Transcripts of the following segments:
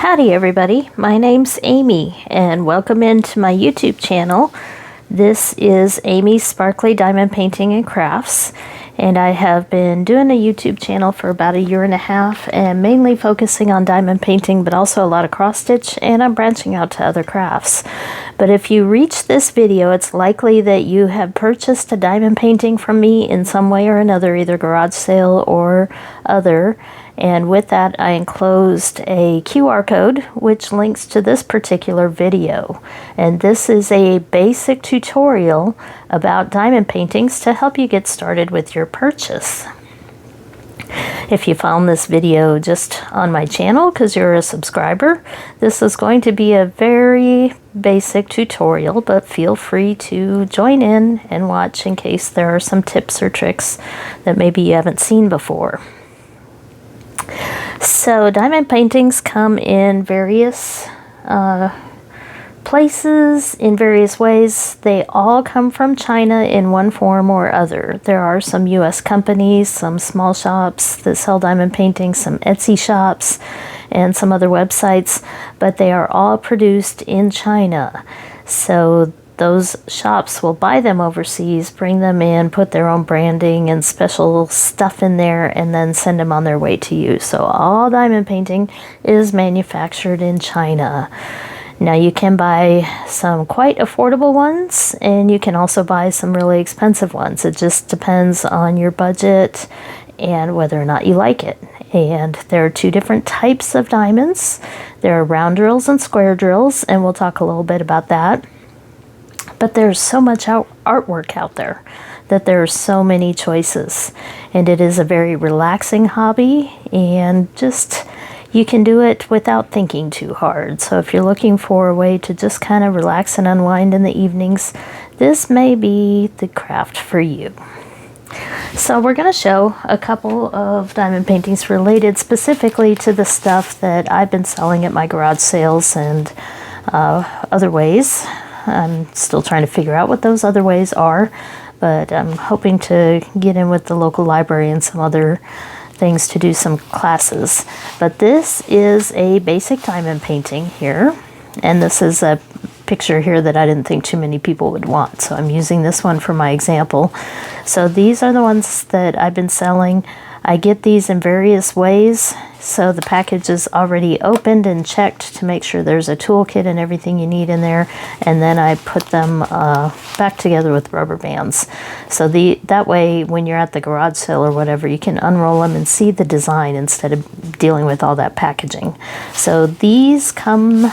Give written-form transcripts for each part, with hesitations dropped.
Howdy everybody, my name's Amy and welcome into my YouTube channel. This is Amy's Sparkly Diamond Painting and Crafts, and I have been doing a YouTube channel for about 1.5 years and mainly focusing on diamond painting, but also a lot of cross stitch, and I'm branching out to other crafts. But if you reach this video, it's likely that you have purchased a diamond painting from me in some way or another, either garage sale or other. And with that, I enclosed a QR code which links to this particular video. And this is a basic tutorial about diamond paintings to help you get started with your purchase. If you found this video just on my channel because you're a subscriber, this is going to be a very basic tutorial, but feel free to join in and watch in case there are some tips or tricks that maybe you haven't seen before. So diamond paintings come in various places, in various ways. They all come from China in one form or other. There are some US companies, some small shops that sell diamond paintings, some Etsy shops, and some other websites, but they are all produced in China. So those shops will buy them overseas, bring them in, put their own branding and special stuff in there, and then send them on their way to you. So all diamond painting is manufactured in China. Now you can buy some quite affordable ones, and you can also buy some really expensive ones. It just depends on your budget and whether or not you like it. And there are two different types of diamonds. There are round drills and square drills, and we'll talk a little bit about that. But there's so much artwork out there that there are so many choices, and it is a very relaxing hobby, and just you can do it without thinking too hard. So if you're looking for a way to just kind of relax and unwind in the evenings, this may be the craft for you. So we're going to show a couple of diamond paintings related specifically to the stuff that I've been selling at my garage sales and other ways. I'm still trying to figure out what those other ways are, but I'm hoping to get in with the local library and some other things to do some classes. But this is a basic diamond painting here, and this is a picture here that I didn't think too many people would want, so I'm using this one for my example. So these are the ones that I've been selling. I get these in various ways, so the package is already opened and checked to make sure there's a toolkit and everything you need in there, and then I put them back together with rubber bands. So that way when you're at the garage sale or whatever, you can unroll them and see the design instead of dealing with all that packaging. So these come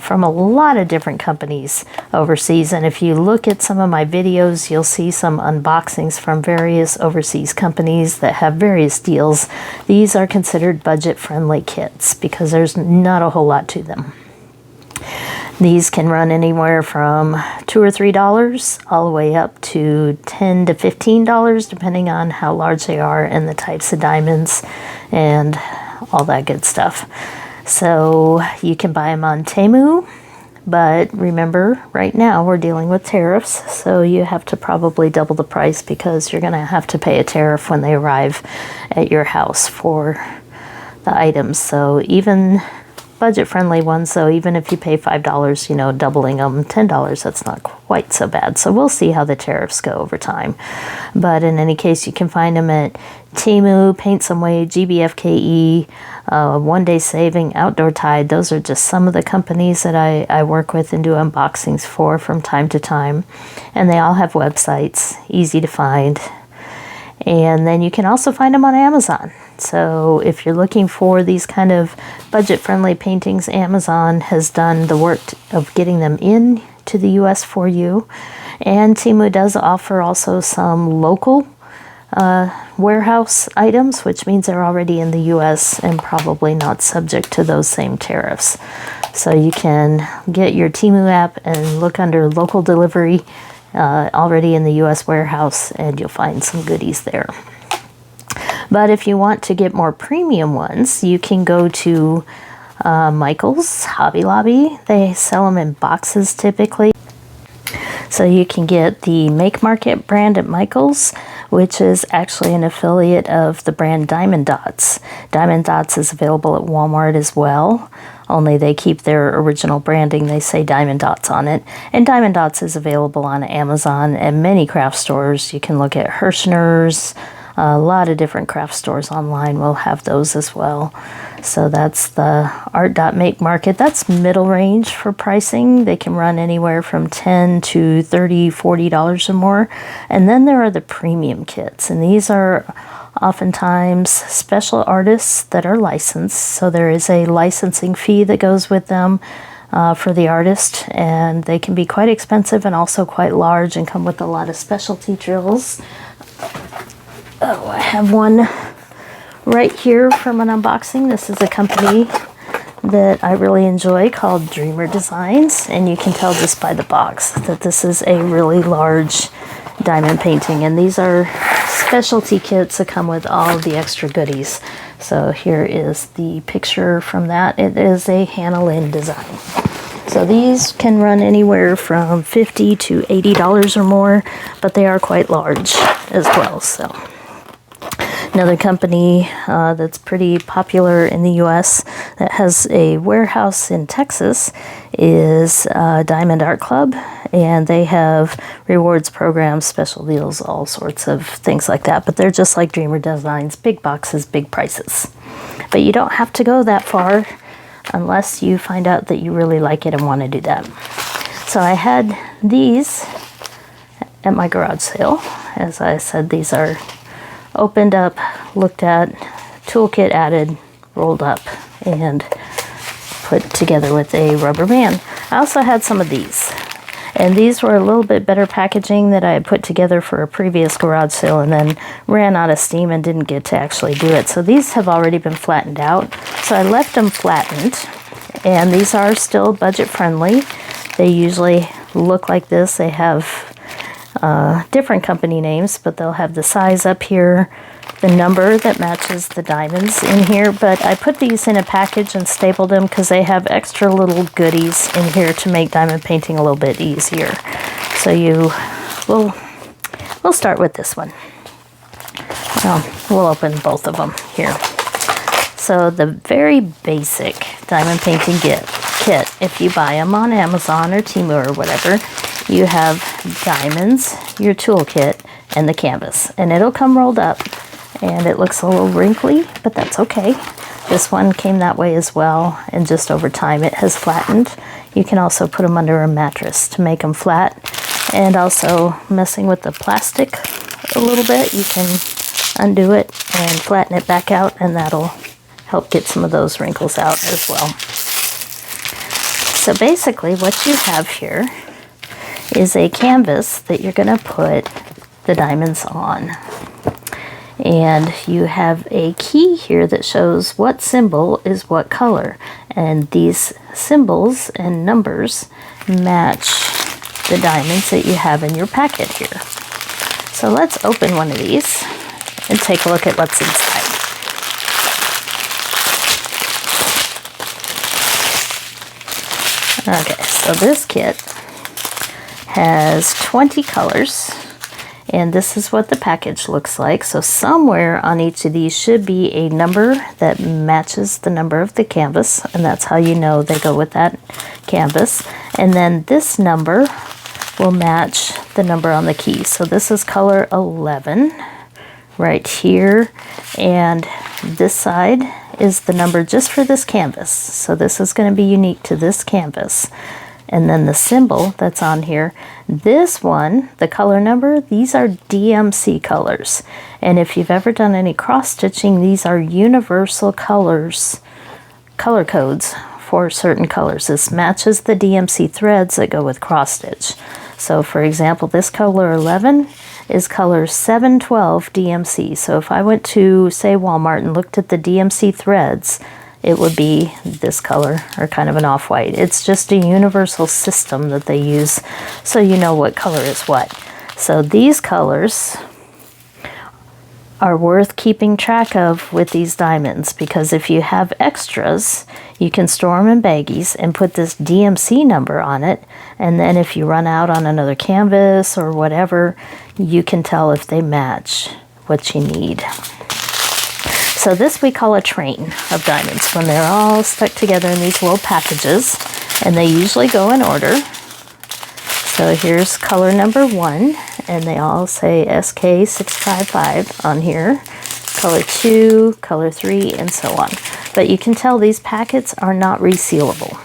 from a lot of different companies overseas, and if you look at some of my videos, you'll see some unboxings from various overseas companies that have various deals. These are considered budget-friendly kits because there's not a whole lot to them. These can run anywhere from $2 or $3 all the way up to $10 to $15, depending on how large they are and the types of diamonds and all that good stuff. So you can buy them on Temu, but remember, right now we're dealing with tariffs, so you have to probably double the price because you're going to have to pay a tariff when they arrive at your house for the items. So even budget-friendly ones, so even if you pay $5, you know, doubling them $10, that's not quite so bad. So we'll see how the tariffs go over time. But in any case, you can find them at Temu, Paint Some Way, GBFKE, One Day Saving, Outdoor Tide. Those are just some of the companies that I work with and do unboxings for from time to time. And they all have websites, easy to find. And then you can also find them on Amazon. So if you're looking for these kind of budget-friendly paintings, Amazon has done the work of getting them in to the US for you. And Temu does offer also some local warehouse items, which means they're already in the US and probably not subject to those same tariffs. So you can get your Temu app and look under local delivery already in the US warehouse, and you'll find some goodies there. But if you want to get more premium ones, you can go to Michael's, Hobby Lobby. They sell them in boxes typically. So you can get the Make Market brand at Michael's, which is actually an affiliate of the brand Diamond Dots. Diamond Dots is available at Walmart as well, only they keep their original branding. They say Diamond Dots on it. And Diamond Dots is available on Amazon and many craft stores. You can look at Hirschner's. A lot of different craft stores online will have those as well. So that's the Art Dot Make Market. That's middle range for pricing. They can run anywhere from $10 to $30, $40 or more. And then there are the premium kits, and these are oftentimes special artists that are licensed. So there is a licensing fee that goes with them for the artist, and they can be quite expensive and also quite large and come with a lot of specialty drills. Oh, I have one right here from an unboxing. This is a company that I really enjoy called Dreamer Designs, and you can tell just by the box that this is a really large diamond painting, and these are specialty kits that come with all of the extra goodies. So here is the picture from that. It is a Hannah Lynn design. So these can run anywhere from $50 to $80 or more, but they are quite large as well. So another company that's pretty popular in the US that has a warehouse in Texas is Diamond Art Club, and they have rewards programs, special deals, all sorts of things like that. But they're just like Dreamer Designs, big boxes, big prices. But you don't have to go that far unless you find out that you really like it and want to do that. So I had these at my garage sale. As I said, these are opened up, looked at, toolkit added, rolled up, and put together with a rubber band. I also had some of these, and these were a little bit better packaging that I had put together for a previous garage sale and then ran out of steam and didn't get to actually do it. So these have already been flattened out. So I left them flattened, and these are still budget friendly. They usually look like this. They have different company names, but they'll have the size up here, the number that matches the diamonds in here. But I put these in a package and stapled them because they have extra little goodies in here to make diamond painting a little bit easier. So we'll start with this one. We'll open both of them here. So the very basic diamond painting kit, if you buy them on Amazon or Temu or whatever, you have diamonds, your toolkit, and the canvas. And it'll come rolled up, and it looks a little wrinkly, but that's okay. This one came that way as well, and just over time it has flattened. You can also put them under a mattress to make them flat. And also, messing with the plastic a little bit, you can undo it and flatten it back out, and that'll help get some of those wrinkles out as well. So basically what you have here is a canvas that you're going to put the diamonds on. And you have a key here that shows what symbol is what color. And these symbols and numbers match the diamonds that you have in your packet here. So let's open one of these and take a look at what's inside. Okay, so this kit has 20 colors, and this is what the package looks like. So somewhere on each of these should be a number that matches the number of the canvas, and that's how you know they go with that canvas. And then this number will match the number on the key. So this is color 11 right here, and this side is the number just for this canvas. So this is going to be unique to this canvas. And then the symbol that's on here, this one, the color number, these are DMC colors. And if you've ever done any cross stitching, these are universal colors, color codes for certain colors. This matches the DMC threads that go with cross stitch. So for example, this color 11 is color 712 DMC. So if I went to, say, Walmart and looked at the DMC threads, it would be this color, or kind of an off-white. It's just a universal system that they use so you know what color is what. So these colors are worth keeping track of with these diamonds, because if you have extras, You can store them in baggies and put this DMC number on it, and then if you run out on another canvas or whatever, you can tell if they match what you need. So this we call a train of diamonds when they're all stuck together in these little packages, and they usually go in order. So here's color number 1, and they all say SK655 on here. Color 2, color 3, and so on. But you can tell these packets are not resealable.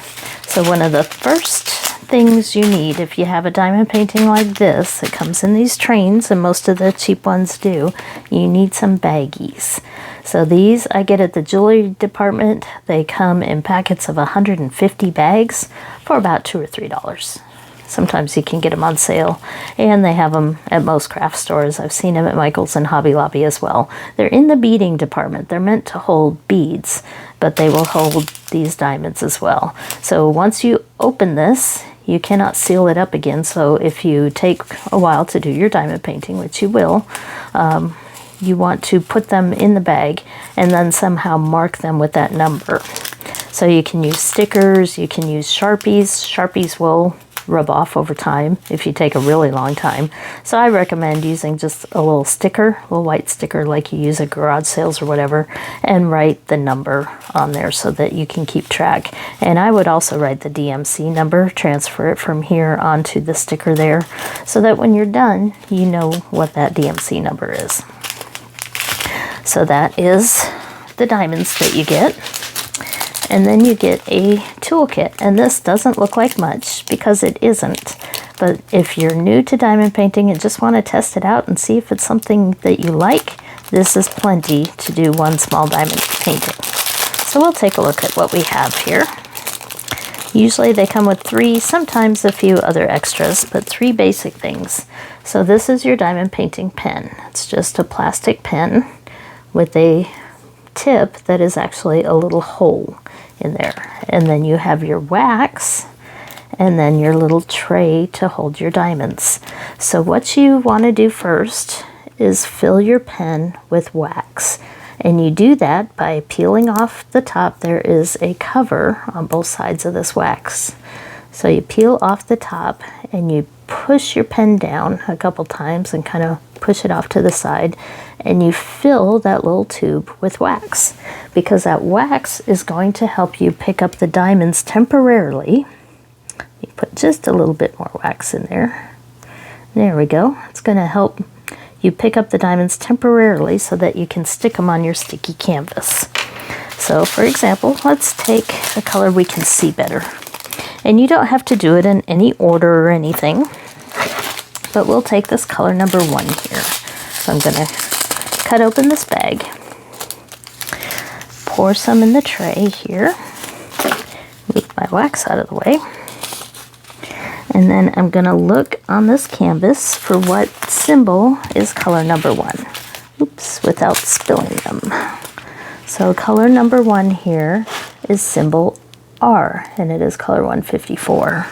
So one of the first things you need if you have a diamond painting like this, it comes in these trains, and most of the cheap ones do, you need some baggies. So these I get at the jewelry department. They come in packets of 150 bags for about $2 or $3. Sometimes you can get them on sale, and they have them at most craft stores. I've seen them at Michael's and Hobby Lobby as well. They're in the beading department. They're meant to hold beads, but they will hold these diamonds as well. So once you open this, you cannot seal it up again. So if you take a while to do your diamond painting, which you will, you want to put them in the bag and then somehow mark them with that number. So you can use stickers, you can use Sharpies. Sharpies will rub off over time if you take a really long time. So I recommend using just a little sticker, a little white sticker like you use at garage sales or whatever, and write the number on there so that you can keep track. And I would also write the DMC number, transfer it from here onto the sticker there, so that when you're done, you know what that DMC number is. So that is the diamonds that you get. And then you get a toolkit, and this doesn't look like much because it isn't. But if you're new to diamond painting and just want to test it out and see if it's something that you like, this is plenty to do one small diamond painting. So we'll take a look at what we have here. Usually they come with 3, sometimes a few other extras, but 3 basic things. So this is your diamond painting pen. It's just a plastic pen with a tip that is actually a little hole in there. And then you have your wax, and then your little tray to hold your diamonds. So what you want to do first is fill your pen with wax. And you do that by peeling off the top. There is a cover on both sides of this wax. So you peel off the top and you push your pen down a couple times and kind of push it off to the side, and you fill that little tube with wax, because that wax is going to help you pick up the diamonds temporarily. You put just a little bit more wax in there. There we go. It's going to help you pick up the diamonds temporarily so that you can stick them on your sticky canvas. So for example, let's take a color we can see better. And you don't have to do it in any order or anything, but we'll take this color number 1 here. So I'm going to cut open this bag, pour some in the tray here, move my wax out of the way, and then I'm going to look on this canvas for what symbol is color number 1. Oops, without spilling them. So color number 1 here is symbol R, and it is color 154.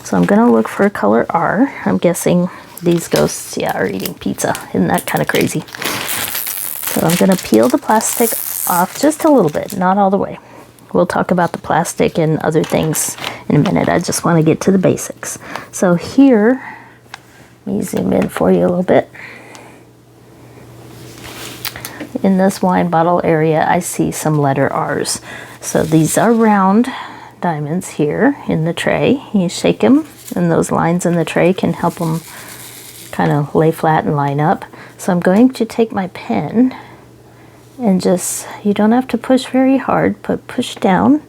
So I'm going to look for color R. I'm guessing these ghosts, yeah, are eating pizza. Isn't that kind of crazy? So I'm going to peel the plastic off just a little bit, not all the way. We'll talk about the plastic and other things in a minute. I just want to get to the basics. So here, let me zoom in for you a little bit. In this wine bottle area, I see some letter R's. So these are round diamonds here in the tray. You shake them, and those lines in the tray can help them kind of lay flat and line up. So I'm going to take my pen and just, you don't have to push very hard, but push down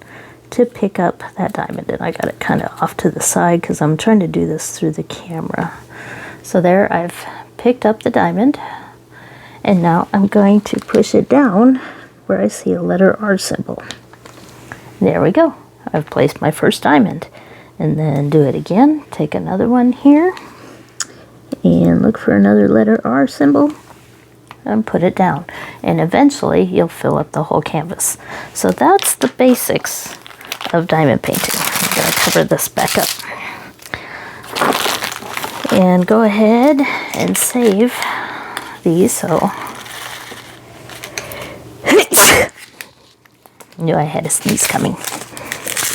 to pick up that diamond. And I got it kind of off to the side because I'm trying to do this through the camera. So there, I've picked up the diamond, and now I'm going to push it down where I see a letter R symbol. There we go. I've placed my first diamond. And then do it again. Take another one here and look for another letter R symbol and put it down. And eventually you'll fill up the whole canvas. So that's the basics of diamond painting. I'm going to cover this back up. And go ahead and save these. So knew I had a sneeze coming.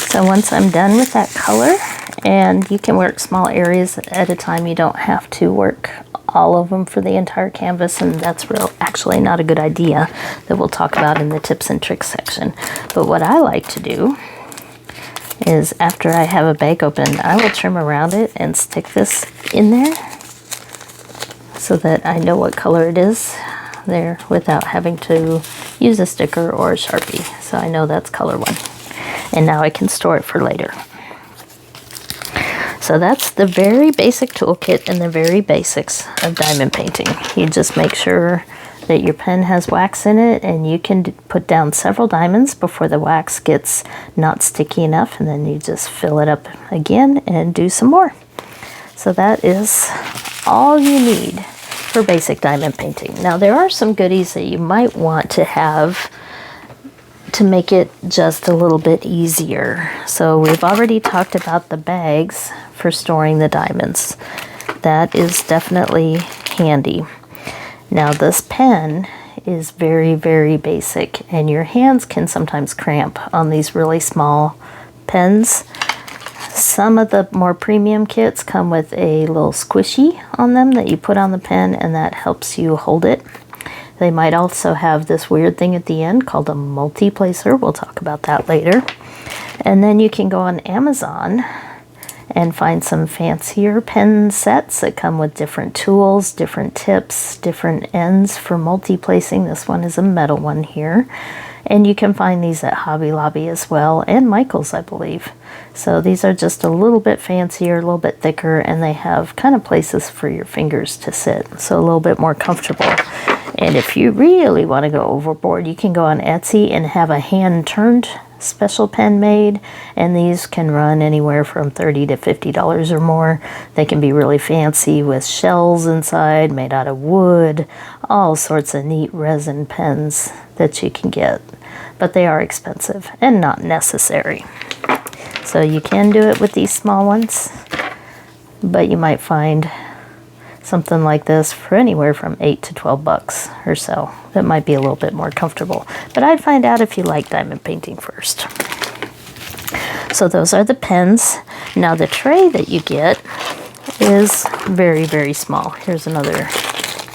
So once I'm done with that color, and you can work small areas at a time, you don't have to work all of them for the entire canvas, and that's actually not a good idea that we'll talk about in the tips and tricks section. But what I like to do is after I have a bag open, I will trim around it and stick this in there so that I know what color it is there without having to use a sticker or a Sharpie. So I know that's color 1. And now I can store it for later. So that's the very basic toolkit and the very basics of diamond painting. You just make sure that your pen has wax in it, and you can put down several diamonds before the wax gets not sticky enough, and then you just fill it up again and do some more. So that is all you need for basic diamond painting. Now there are some goodies that you might want to have to make it just a little bit easier. So we've already talked about the bags for storing the diamonds. That is definitely handy. Now this pen is very, very basic, and your hands can sometimes cramp on these really small pens. Some of the more premium kits come with a little squishy on them that you put on the pen, and that helps you hold it. They might also have this weird thing at the end called a multi-placer. We'll talk about that later. And then you can go on Amazon and find some fancier pen sets that come with different tools, different tips, different ends for multi-placing. This one is a metal one here. And you can find these at Hobby Lobby as well, and Michael's, I believe. So these are just a little bit fancier, a little bit thicker, and they have kind of places for your fingers to sit, so a little bit more comfortable. And if you really want to go overboard, you can go on Etsy and have a hand-turned special pen made, and these can run anywhere from $30 to $50 or more. They can be really fancy with shells inside, made out of wood, all sorts of neat resin pens that you can get. But they are expensive and not necessary. So you can do it with these small ones, but you might find something like this for anywhere from $8 to $12 or so. That might be a little bit more comfortable. But I'd find out if you like diamond painting first. So those are the pens. Now the tray that you get is very, very small. Here's another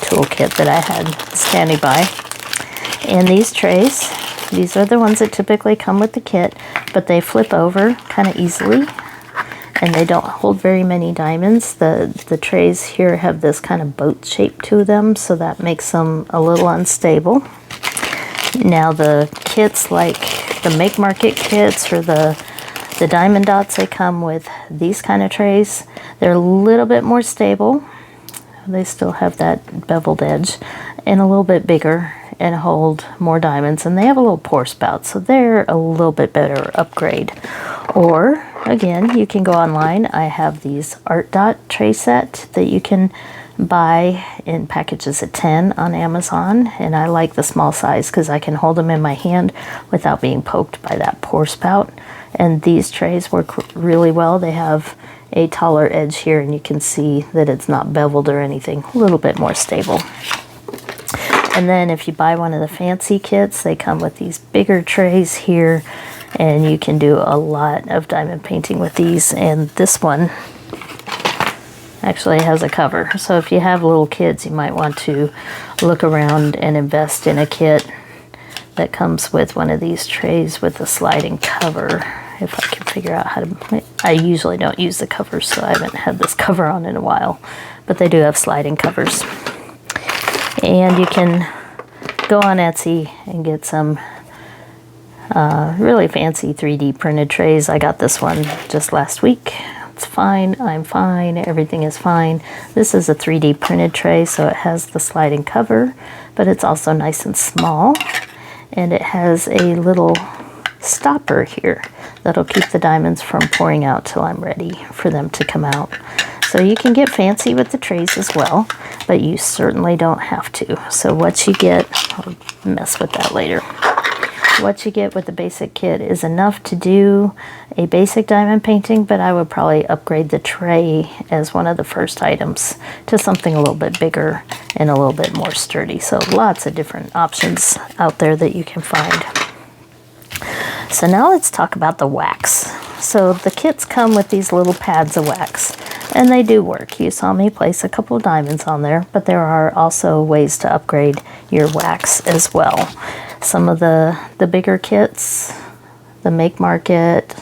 toolkit that I had standing by. And these trays, these are the ones that typically come with the kit, but they flip over kind of easily, and they don't hold very many diamonds. The trays here have this kind of boat shape to them, so that makes them a little unstable. Now the kits, like the Make Market kits or the diamond dots, they come with these kind of trays. They're a little bit more stable. They still have that beveled edge, and a little bit bigger and hold more diamonds, and they have a little pour spout, so they're a little bit better upgrade. Or again, you can go online. I have these Art Dot tray set that you can buy in packages of 10 on Amazon, and I like the small size because I can hold them in my hand without being poked by that pour spout. And these trays work really well. They have a taller edge here, and you can see that it's not beveled or anything, a little bit more stable. And then if you buy one of the fancy kits, they come with these bigger trays here, and you can do a lot of diamond painting with these. And this one actually has a cover. So if you have little kids, you might want to look around and invest in a kit that comes with one of these trays with a sliding cover. If I can figure out how to, I usually don't use the covers, so I haven't had this cover on in a while, but they do have sliding covers. And you can go on Etsy and get some really fancy 3D printed trays. I got this one just last week. It's fine, I'm fine, everything is fine. This is a 3D printed tray, so it has the sliding cover, but it's also nice and small. And it has a little stopper here that'll keep the diamonds from pouring out till I'm ready for them to come out. So you can get fancy with the trays as well, but you certainly don't have to. So what you get, I'll mess with that later. What you get with the basic kit is enough to do a basic diamond painting, but I would probably upgrade the tray as one of the first items to something a little bit bigger and a little bit more sturdy. So lots of different options out there that you can find. So now let's talk about the wax. So the kits come with these little pads of wax, and they do work. You saw me place a couple of diamonds on there, but there are also ways to upgrade your wax as well. Some of the bigger kits, the Make Market,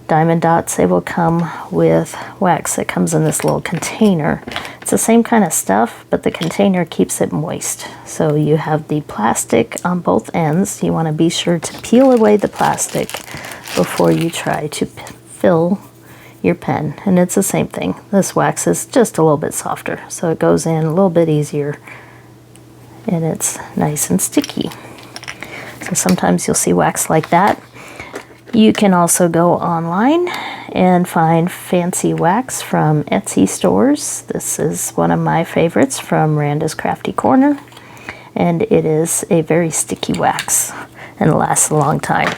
Diamond Dots, they will come with wax that comes in this little container. It's the same kind of stuff, but the container keeps it moist. So you have the plastic on both ends. You want to be sure to peel away the plastic before you try to fill your pen. And it's the same thing. This wax is just a little bit softer, so it goes in a little bit easier, and it's nice and sticky. So sometimes you'll see wax like that. You can also go online and find fancy wax from Etsy stores. This is one of my favorites from Randa's Crafty Corner, and it is a very sticky wax and lasts a long time.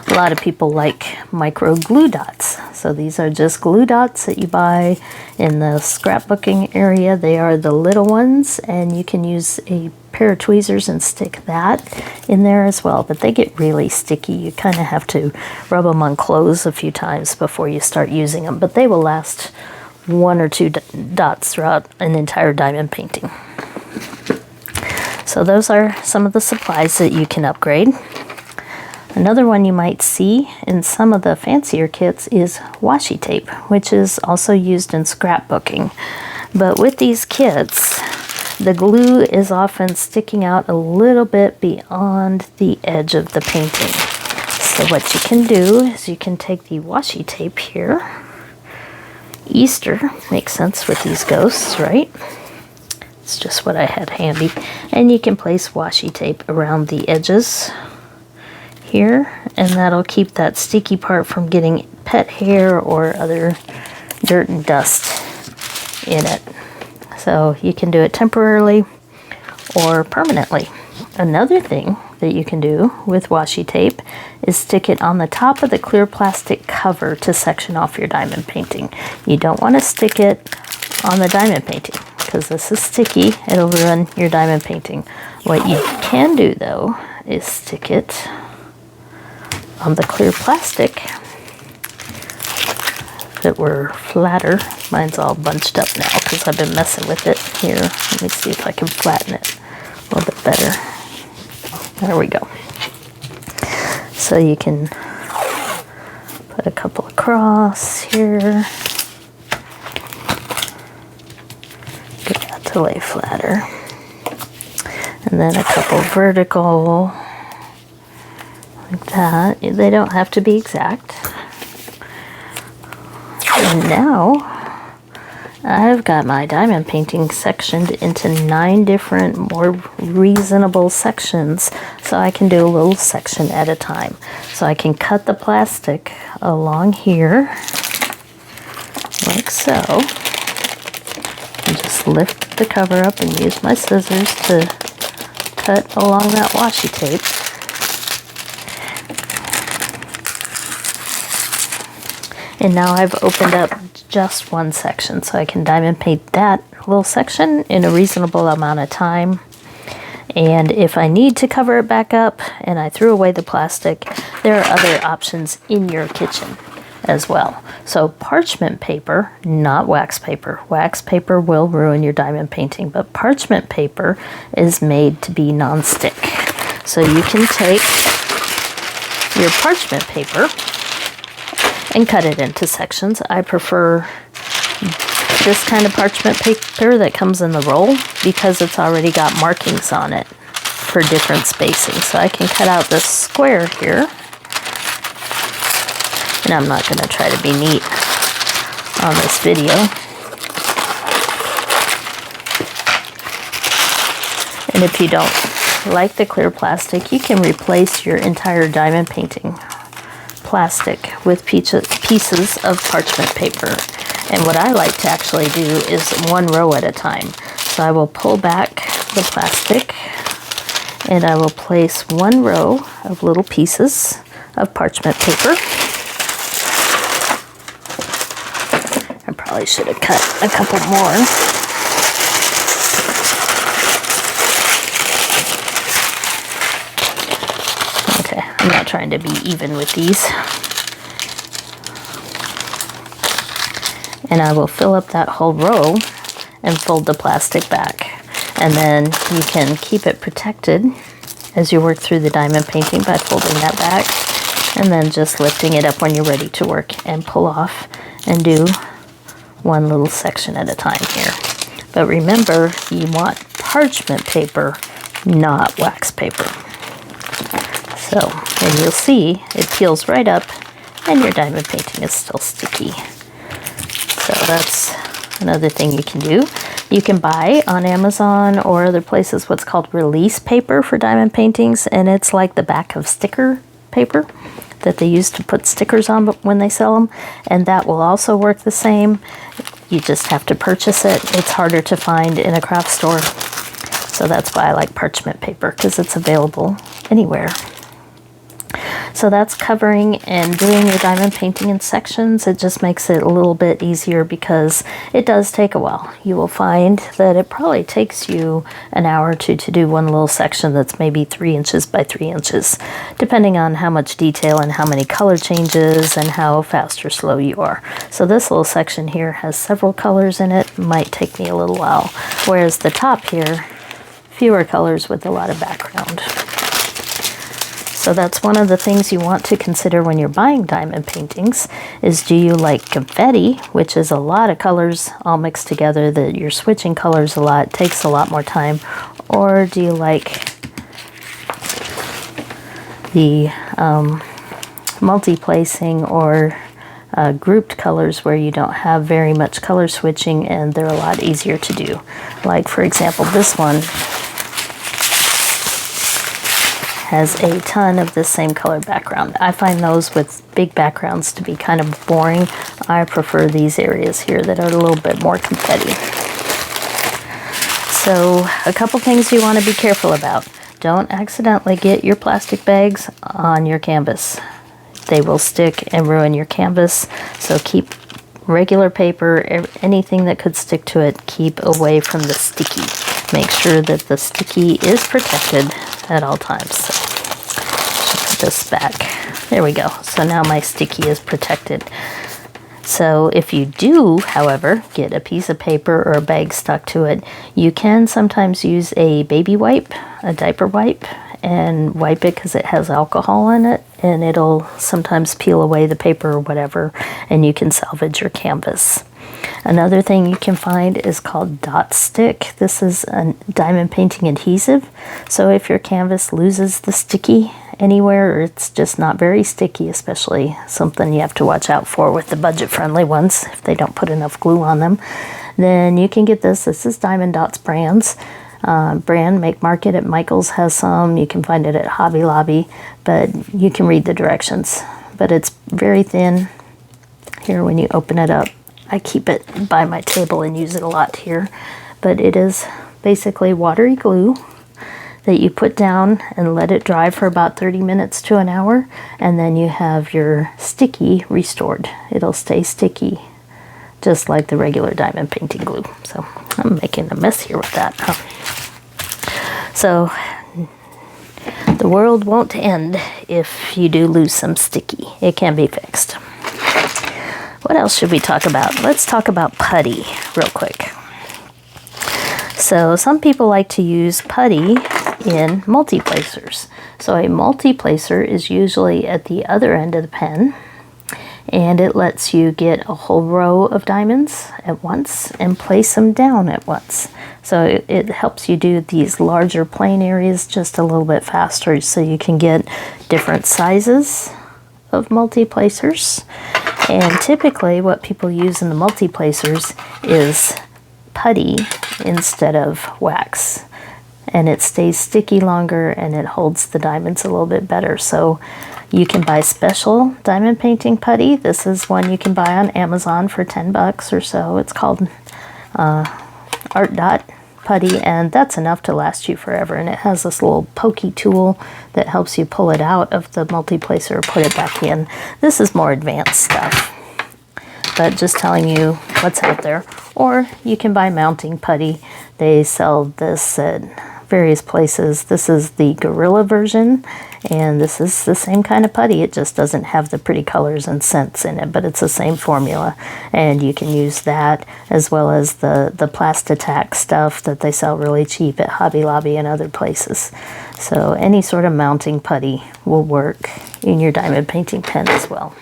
A lot of people like micro glue dots. So these are just glue dots that you buy in the scrapbooking area. They are the little ones, and you can use a pair of tweezers and stick that in there as well. But they get really sticky. You kind of have to rub them on clothes a few times before you start using them. But they will last 1 or 2 dots throughout an entire diamond painting. So those are some of the supplies that you can upgrade. Another one you might see in some of the fancier kits is washi tape, which is also used in scrapbooking. But with these kits, the glue is often sticking out a little bit beyond the edge of the painting. So what you can do is you can take the washi tape here. Easter makes sense with these ghosts, right? It's just what I had handy. And you can place washi tape around the edges here, and that'll keep that sticky part from getting pet hair or other dirt and dust in it. So you can do it temporarily or permanently. Another thing that you can do with washi tape is stick it on the top of the clear plastic cover to section off your diamond painting. You don't want to stick it on the diamond painting because this is sticky. It'll ruin your diamond painting. What you can do though is stick it on the clear plastic. If it were flatter, mine's all bunched up now because I've been messing with it. Here, let me see if I can flatten it a little bit better. There we go. So you can put a couple across here. Get that to lay flatter. And then a couple vertical. Like that. They don't have to be exact. And now I've got my diamond painting sectioned into 9 different, more reasonable sections, so I can do a little section at a time. So I can cut the plastic along here, like so, and just lift the cover up and use my scissors to cut along that washi tape. And now I've opened up just one section, so I can diamond paint that little section in a reasonable amount of time. And if I need to cover it back up and I threw away the plastic, there are other options in your kitchen as well. So parchment paper, not wax paper. Wax paper will ruin your diamond painting, but parchment paper is made to be non-stick. So you can take your parchment paper and cut it into sections. I prefer this kind of parchment paper that comes in the roll because it's already got markings on it for different spacing. So I can cut out this square here, and I'm not going to try to be neat on this video. And if you don't like the clear plastic, you can replace your entire diamond painting plastic with pieces of parchment paper. And what I like to actually do is one row at a time. So I will pull back the plastic and I will place one row of little pieces of parchment paper. I probably should have cut a couple more. Okay, I'm not trying to be even with these. And I will fill up that whole row and fold the plastic back. And then you can keep it protected as you work through the diamond painting by folding that back and then just lifting it up when you're ready to work and pull off and do one little section at a time here. But remember, you want parchment paper, not wax paper. So, and you'll see it peels right up and your diamond painting is still sticky. So that's another thing you can do. You can buy on Amazon or other places what's called release paper for diamond paintings, and it's like the back of sticker paper that they use to put stickers on when they sell them, and that will also work the same. You just have to purchase it. It's harder to find in a craft store, so that's why I like parchment paper, because it's available anywhere. So that's covering and doing your diamond painting in sections. It just makes it a little bit easier because it does take a while. You will find that it probably takes you an hour or two to do one little section that's maybe 3 inches by 3 inches, depending on how much detail and how many color changes and how fast or slow you are. So this little section here has several colors in it. Might take me a little while, whereas the top here, fewer colors with a lot of background. So that's one of the things you want to consider when you're buying diamond paintings is, do you like confetti, which is a lot of colors all mixed together that you're switching colors a lot, takes a lot more time, or do you like the multi-placing or grouped colors where you don't have very much color switching and they're a lot easier to do? Like, for example, this one has a ton of the same color background. I find those with big backgrounds to be kind of boring. I prefer these areas here that are a little bit more confetti. So a couple things you want to be careful about. Don't accidentally get your plastic bags on your canvas. They will stick and ruin your canvas, so keep regular paper, anything that could stick to it, keep away from the sticky. Make sure that the sticky is protected at all times. So put this back. There we go. So now my sticky is protected. So if you do, however, get a piece of paper or a bag stuck to it, you can sometimes use a baby wipe, a diaper wipe, and wipe it because it has alcohol in it, and it'll sometimes peel away the paper or whatever, and you can salvage your canvas. Another thing you can find is called dot stick. This is a diamond painting adhesive. So if your canvas loses the sticky anywhere, or it's just not very sticky, especially something you have to watch out for with the budget-friendly ones, if they don't put enough glue on them, then you can get this. This is Diamond Dots brand, Make Market at Michael's has some. You can find it at Hobby Lobby, but you can read the directions. But it's very thin. Here, when you open it up, I keep it by my table and use it a lot here, but it is basically watery glue that you put down and let it dry for about 30 minutes to an hour, and then you have your sticky restored. It'll stay sticky just like the regular diamond painting glue. So I'm making a mess here with that. So the world won't end if you do lose some sticky. It can be fixed. What else should we talk about? Let's talk about putty real quick. So some people like to use putty in multi-placers. So a multi-placer is usually at the other end of the pen, and it lets you get a whole row of diamonds at once and place them down at once. So it helps you do these larger plane areas just a little bit faster, so you can get different sizes of multi-placers. And typically what people use in the multi-placers is putty instead of wax. And it stays sticky longer and it holds the diamonds a little bit better. So you can buy special diamond painting putty. This is one you can buy on Amazon for $10 or so. It's called Art Dot putty, and that's enough to last you forever. And it has this little pokey tool that helps you pull it out of the multi-placer or put it back in. This is more advanced stuff, but just telling you what's out there. Or you can buy mounting putty. They sell this at various places. This is the Gorilla version, and this is the same kind of putty. It just doesn't have the pretty colors and scents in it, but it's the same formula. And you can use that as well as the Plastitac stuff that they sell really cheap at Hobby Lobby and other places. So any sort of mounting putty will work in your diamond painting pen as well.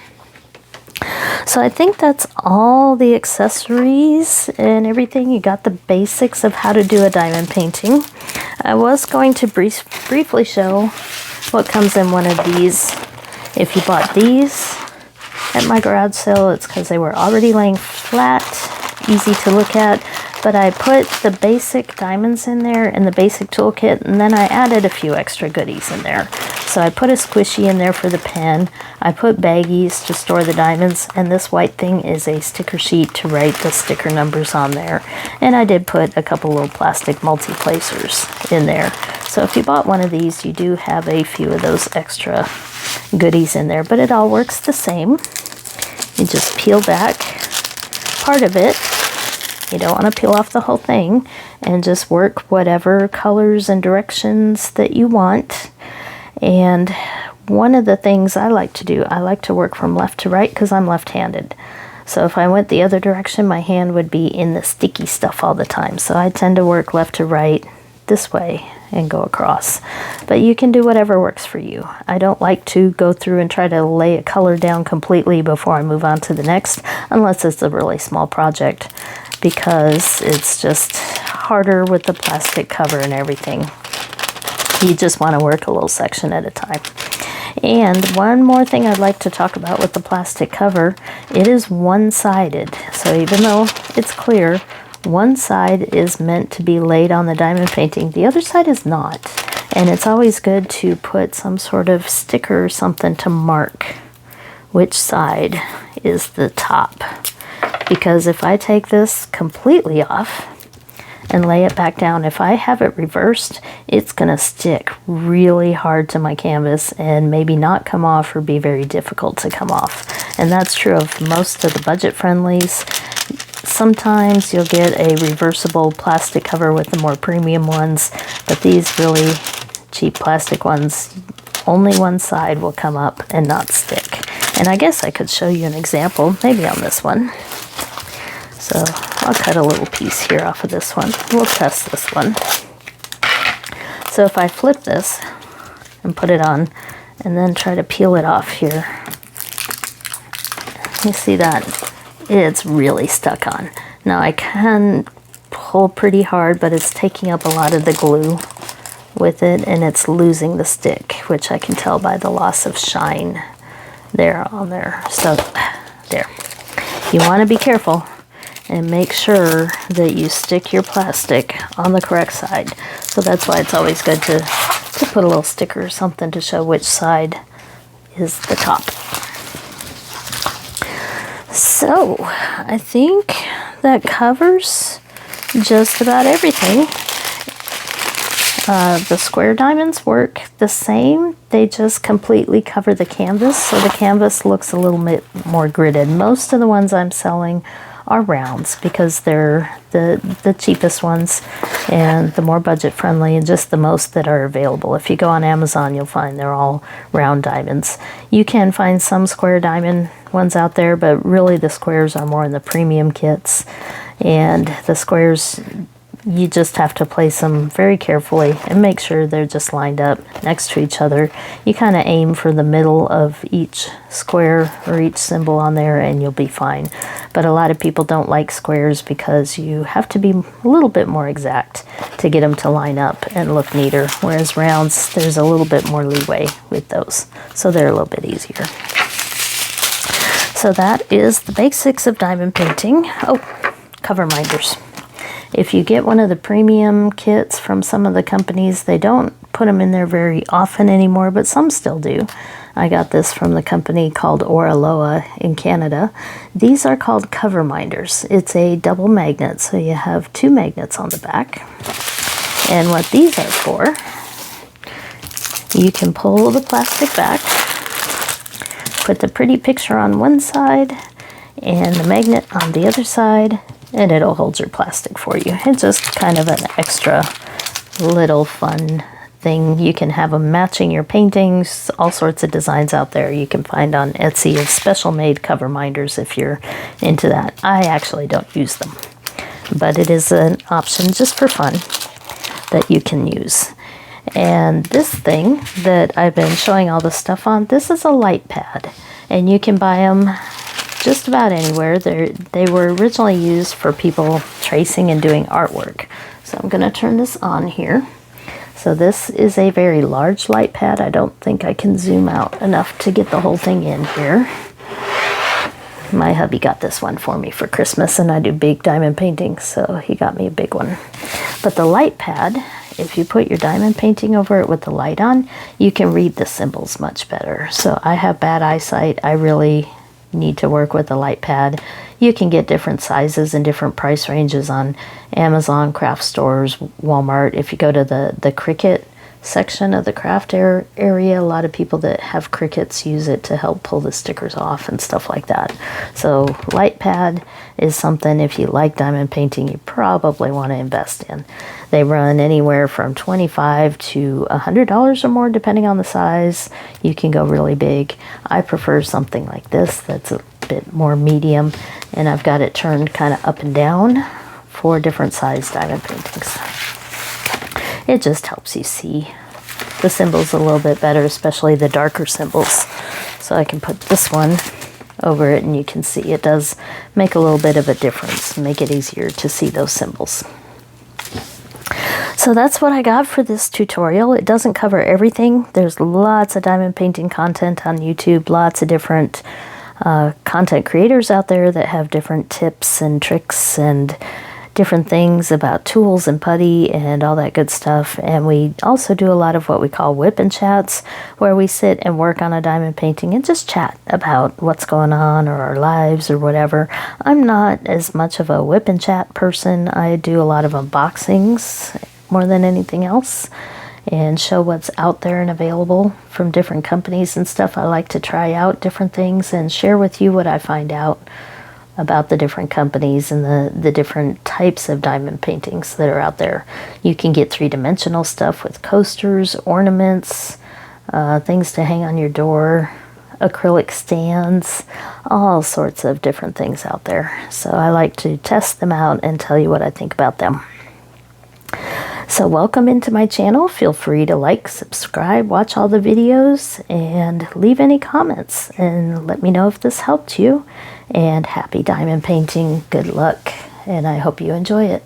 So I think that's all the accessories and everything. You got the basics of how to do a diamond painting. I was going to briefly show what comes in one of these. If you bought these at my garage sale, it's because they were already laying flat, easy to look at. But I put the basic diamonds in there and the basic toolkit, and then I added a few extra goodies in there. So I put a squishy in there for the pen. I put baggies to store the diamonds, and this white thing is a sticker sheet to write the sticker numbers on there. And I did put a couple little plastic multi-placers in there. So if you bought one of these, you do have a few of those extra goodies in there, but it all works the same. You just peel back part of it. You don't want to peel off the whole thing, and just work whatever colors and directions that you want. And one of the things I like to do, I like to work from left to right because I'm left-handed. So if I went the other direction, my hand would be in the sticky stuff all the time. So I tend to work left to right this way and go across. But you can do whatever works for you. I don't like to go through and try to lay a color down completely before I move on to the next, unless it's a really small project, because it's just harder with the plastic cover and everything. You just want to work a little section at a time. And one more thing I'd like to talk about with the plastic cover, it is one-sided. So even though it's clear, one side is meant to be laid on the diamond painting, the other side is not. And it's always good to put some sort of sticker or something to mark which side is the top. Because if I take this completely off and lay it back down, if I have it reversed, it's going to stick really hard to my canvas and maybe not come off or be very difficult to come off. And that's true of most of the budget friendlies. Sometimes you'll get a reversible plastic cover with the more premium ones, but these really cheap plastic ones, only one side will come up and not stick. And I guess I could show you an example, maybe on this one. So I'll cut a little piece here off of this one. We'll test this one. So if I flip this and put it on and then try to peel it off here, you see that it's really stuck on. Now I can pull pretty hard, but it's taking up a lot of the glue with it, and it's losing the stick, which I can tell by the loss of shine there on there. So there. You want to be careful and make sure that you stick your plastic on the correct side. So that's why it's always good to put a little sticker or something to show which side is the top. So I think that covers just about everything. The square diamonds work the same. They just completely cover the canvas, so the canvas looks a little bit more gridded. Most of the ones I'm selling are rounds because they're the cheapest ones and the more budget friendly and just the most that are available. If you go on Amazon, you'll find they're all round diamonds. You can find some square diamond ones out there, but really the squares are more in the premium kits. And the squares, you just have to place them very carefully and make sure they're just lined up next to each other. You kind of aim for the middle of each square or each symbol on there and you'll be fine. But a lot of people don't like squares because you have to be a little bit more exact to get them to line up and look neater. Whereas rounds, there's a little bit more leeway with those. So they're a little bit easier. So that is the basics of diamond painting. Oh, cover minders. If you get one of the premium kits from some of the companies, they don't put them in there very often anymore, but some still do. I got this from the company called Oraloa in Canada. These are called cover minders. It's a double magnet, so you have two magnets on the back. And what these are for, you can pull the plastic back, put the pretty picture on one side, and the magnet on the other side, and it'll hold your plastic for you. It's just kind of an extra little fun thing. You can have them matching your paintings, all sorts of designs out there you can find on Etsy of special made cover minders if you're into that. I actually don't use them, but it is an option just for fun that you can use. And this thing that I've been showing all the stuff on, this is a light pad, and you can buy them just about anywhere. They were originally used for people tracing and doing artwork. So I'm going to turn this on here. So this is a very large light pad. I don't think I can zoom out enough to get the whole thing in here. My hubby got this one for me for Christmas, and I do big diamond paintings, so he got me a big one. But the light pad, if you put your diamond painting over it with the light on, you can read the symbols much better. So I have bad eyesight. I really need to work with the light pad. You can get different sizes and different price ranges on Amazon, craft stores, Walmart. If you go to the Cricut section of the craft area, a lot of people that have Cricuts use it to help pull the stickers off and stuff like that. So light pad is something, if you like diamond painting, you probably want to invest in. They run anywhere from $25 to $100 or more depending on the size. You can go really big. I prefer something like this that's a bit more medium, and I've got it turned kind of up and down for different size diamond paintings. It just helps you see the symbols a little bit better, especially the darker symbols. So I can put this one over it and you can see it does make a little bit of a difference, make it easier to see those symbols. So that's what I got for this tutorial. It doesn't cover everything. There's lots of diamond painting content on YouTube, lots of different content creators out there that have different tips and tricks and different things about tools and putty and all that good stuff. And we also do a lot of what we call whip and chats, where we sit and work on a diamond painting and just chat about what's going on or our lives or whatever. I'm not as much of a whip and chat person. I do a lot of unboxings more than anything else and show what's out there and available from different companies and stuff. I like to try out different things and share with you what I find out about the different companies and the different types of diamond paintings that are out there. You can get three-dimensional stuff with coasters, ornaments, things to hang on your door, acrylic stands, all sorts of different things out there. So I like to test them out and tell you what I think about them. So welcome into my channel. Feel free to like, subscribe, watch all the videos, and leave any comments and let me know if this helped you. And happy diamond painting. Good luck, and I hope you enjoy it.